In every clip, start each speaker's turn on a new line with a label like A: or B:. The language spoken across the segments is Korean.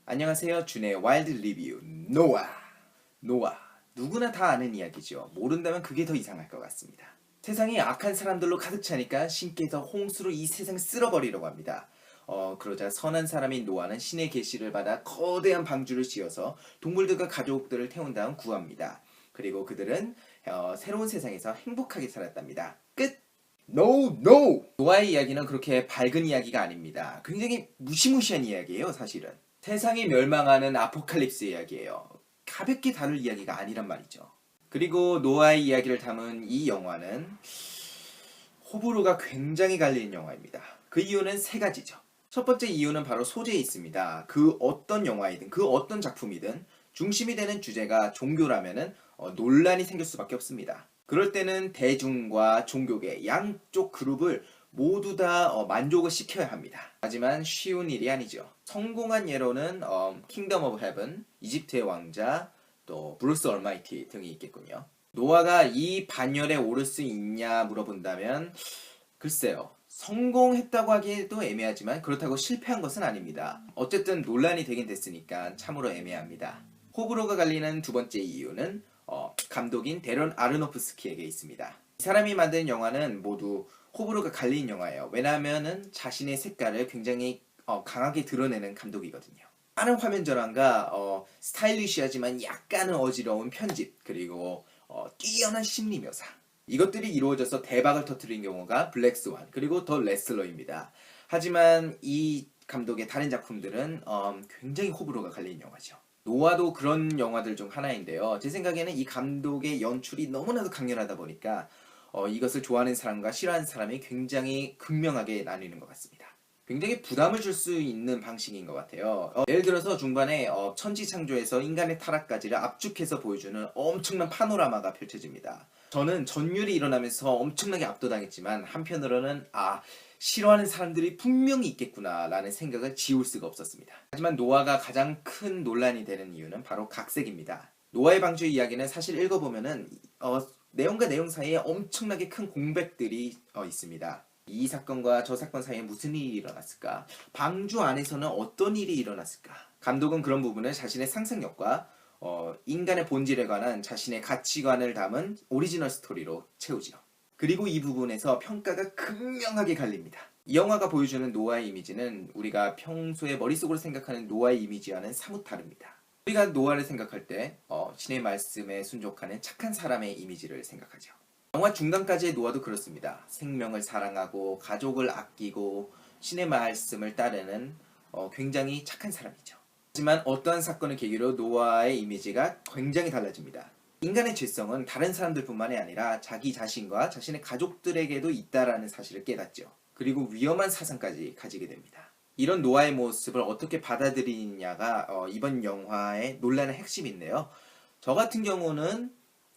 A: 안녕하세요. 준의 와일드 리뷰 노아. 노아. 누구나 다 아는 이야기죠. 모른다면 그게 더 이상할 것 같습니다. 세상이 악한 사람들로 가득 차니까 신께서 홍수로 이 세상을 쓸어버리려고 합니다. 그러자 선한 사람인 노아는 신의 계시를 받아 거대한 방주를 지어서 동물들과 가족들을 태운 다음 구합니다. 그리고 그들은 새로운 세상에서 행복하게 살았답니다. 끝! No, no! 노아의 이야기는 그렇게 밝은 이야기가 아닙니다. 굉장히 무시무시한 이야기예요, 사실은. 세상이 멸망하는 아포칼립스 이야기예요. 가볍게 다룰 이야기가 아니란 말이죠. 그리고 노아의 이야기를 담은 이 영화는 호불호가 굉장히 갈리는 영화입니다. 그 이유는 세 가지죠. 첫 번째 이유는 바로 소재에 있습니다. 그 어떤 영화이든 그 어떤 작품이든 중심이 되는 주제가 종교라면은 논란이 생길 수밖에 없습니다. 그럴 때는 대중과 종교계 양쪽 그룹을 모두 다 만족을 시켜야 합니다. 하지만 쉬운 일이 아니죠. 성공한 예로는 킹덤 오브 헤븐, 이집트의 왕자, 또 브루스 얼마이티 등이 있겠군요. 노아가 이 반열에 오를 수 있냐 물어본다면 글쎄요. 성공했다고 하기에도 애매하지만 그렇다고 실패한 것은 아닙니다. 어쨌든 논란이 되긴 됐으니까 참으로 애매합니다. 호불호가 갈리는 두 번째 이유는 감독인 데런 아르노프스키에게 있습니다. 이 사람이 만든 영화는 모두 호불호가 갈린 영화예요. 왜냐하면 자신의 색깔을 굉장히 강하게 드러내는 감독이거든요. 빠른 화면 전환과 스타일리시하지만 약간은 어지러운 편집 그리고 뛰어난 심리 묘사 이것들이 이루어져서 대박을 터뜨린 경우가 블랙스완 그리고 더 레슬러입니다. 하지만 이 감독의 다른 작품들은 굉장히 호불호가 갈린 영화죠. 노아도 그런 영화들 중 하나인데요. 제 생각에는 이 감독의 연출이 너무나도 강렬하다 보니까 이것을 좋아하는 사람과 싫어하는 사람이 굉장히 극명하게 나뉘는 것 같습니다. 굉장히 부담을 줄 수 있는 방식인 것 같아요. 예를 들어서 중반에 천지창조에서 인간의 타락까지를 압축해서 보여주는 엄청난 파노라마가 펼쳐집니다. 저는 전율이 일어나면서 엄청나게 압도당했지만 한편으로는 싫어하는 사람들이 분명히 있겠구나 라는 생각을 지울 수가 없었습니다. 하지만 노아가 가장 큰 논란이 되는 이유는 바로 각색입니다. 노아의 방주 이야기는 사실 읽어보면은 내용과 내용 사이에 엄청나게 큰 공백들이 있습니다. 이 사건과 저 사건 사이에 무슨 일이 일어났을까? 방주 안에서는 어떤 일이 일어났을까? 감독은 그런 부분을 자신의 상상력과 인간의 본질에 관한 자신의 가치관을 담은 오리지널 스토리로 채우죠. 그리고 이 부분에서 평가가 극명하게 갈립니다. 이 영화가 보여주는 노아의 이미지는 우리가 평소에 머릿속으로 생각하는 노아의 이미지와는 사뭇 다릅니다. 우리가 노아를 생각할 때 신의 말씀에 순종하는 착한 사람의 이미지를 생각하죠. 영화 중간까지의 노아도 그렇습니다. 생명을 사랑하고 가족을 아끼고 신의 말씀을 따르는 굉장히 착한 사람이죠. 하지만 어떠한 사건을 계기로 노아의 이미지가 굉장히 달라집니다. 인간의 죄성은 다른 사람들뿐만이 아니라 자기 자신과 자신의 가족들에게도 있다라는 사실을 깨닫죠. 그리고 위험한 사상까지 가지게 됩니다. 이런 노아의 모습을 어떻게 받아들이느냐가 이번 영화의 논란의 핵심인데요. 저 같은 경우는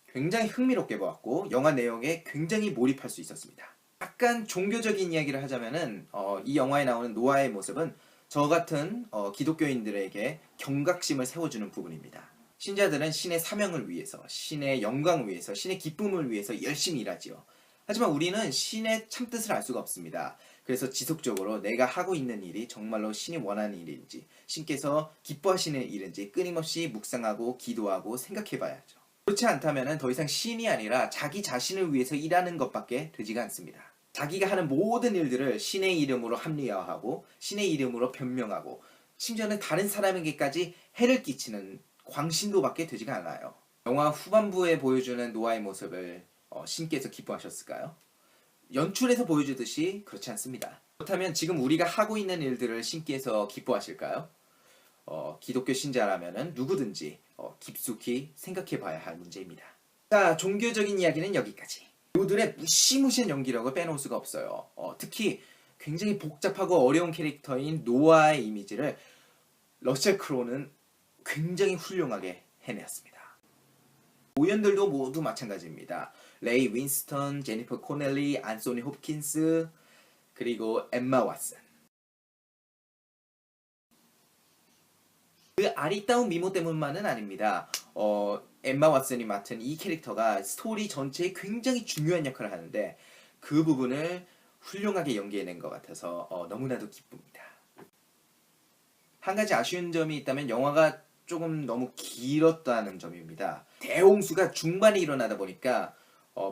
A: 굉장히 흥미롭게 보았고 영화 내용에 굉장히 몰입할 수 있었습니다. 약간 종교적인 이야기를 하자면은 이 영화에 나오는 노아의 모습은 저 같은 기독교인들에게 경각심을 세워주는 부분입니다. 신자들은 신의 사명을 위해서, 신의 영광을 위해서, 신의 기쁨을 위해서 열심히 일하지요. 하지만 우리는 신의 참뜻을 알 수가 없습니다. 그래서 지속적으로 내가 하고 있는 일이 정말로 신이 원하는 일인지, 신께서 기뻐하시는 일인지 끊임없이 묵상하고 기도하고 생각해 봐야죠. 그렇지 않다면 더 이상 신이 아니라 자기 자신을 위해서 일하는 것밖에 되지가 않습니다. 자기가 하는 모든 일들을 신의 이름으로 합리화하고 신의 이름으로 변명하고 심지어는 다른 사람에게까지 해를 끼치는 광신도밖에 되지가 않아요. 영화 후반부에 보여주는 노아의 모습을 신께서 기뻐하셨을까요? 연출에서 보여주듯이 그렇지 않습니다. 그렇다면 지금 우리가 하고 있는 일들을 신께서 기뻐하실까요? 기독교 신자라면 누구든지 깊숙이 생각해 봐야 할 문제입니다. 자, 종교적인 이야기는 여기까지. 배우들의 무시무시한 연기력을 빼놓을 수가 없어요. 특히 굉장히 복잡하고 어려운 캐릭터인 노아의 이미지를 러셀 크로우는 굉장히 훌륭하게 해냈습니다. 오연들도 모두 마찬가지입니다. 레이 윈스턴, 제니퍼 코넬리, 안소니 홉킨스, 그리고 엠마 왓슨. 그 아리따운 미모 때문만은 아닙니다. 엠마 왓슨이 맡은 이 캐릭터가 스토리 전체에 굉장히 중요한 역할을 하는데 그 부분을 훌륭하게 연기해낸 것 같아서 너무나도 기쁩니다. 한 가지 아쉬운 점이 있다면 영화가 조금 너무 길었다는 점입니다. 대홍수가 중반에 일어나다 보니까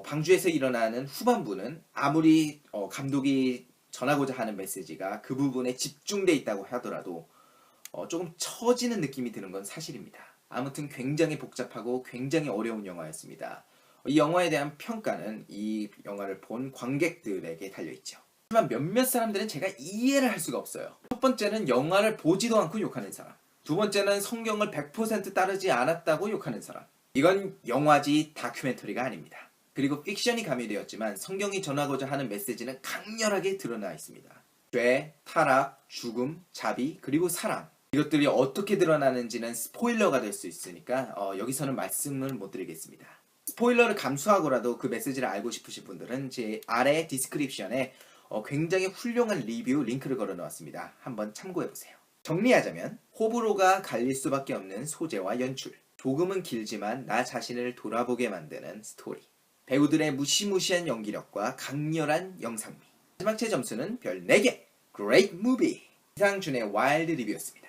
A: 방주에서 일어나는 후반부는 아무리 감독이 전하고자 하는 메시지가 그 부분에 집중돼 있다고 하더라도 조금 처지는 느낌이 드는 건 사실입니다. 아무튼 굉장히 복잡하고 굉장히 어려운 영화였습니다. 이 영화에 대한 평가는 이 영화를 본 관객들에게 달려있죠. 하지만 몇몇 사람들은 제가 이해를 할 수가 없어요. 첫 번째는 영화를 보지도 않고 욕하는 사람. 두 번째는 성경을 100% 따르지 않았다고 욕하는 사람. 이건 영화지 다큐멘터리가 아닙니다. 그리고 픽션이 가미되었지만 성경이 전하고자 하는 메시지는 강렬하게 드러나 있습니다. 죄, 타락, 죽음, 자비, 그리고 사랑. 이것들이 어떻게 드러나는지는 스포일러가 될 수 있으니까 여기서는 말씀을 못 드리겠습니다. 스포일러를 감수하고라도 그 메시지를 알고 싶으신 분들은 제 아래 디스크립션에 굉장히 훌륭한 리뷰 링크를 걸어 놓았습니다. 한번 참고해보세요. 정리하자면 호불호가 갈릴 수밖에 없는 소재와 연출, 조금은 길지만 나 자신을 돌아보게 만드는 스토리, 배우들의 무시무시한 연기력과 강렬한 영상미. 마지막 제 점수는 별 4개! Great movie! 이상준의 와일드 리뷰였습니다.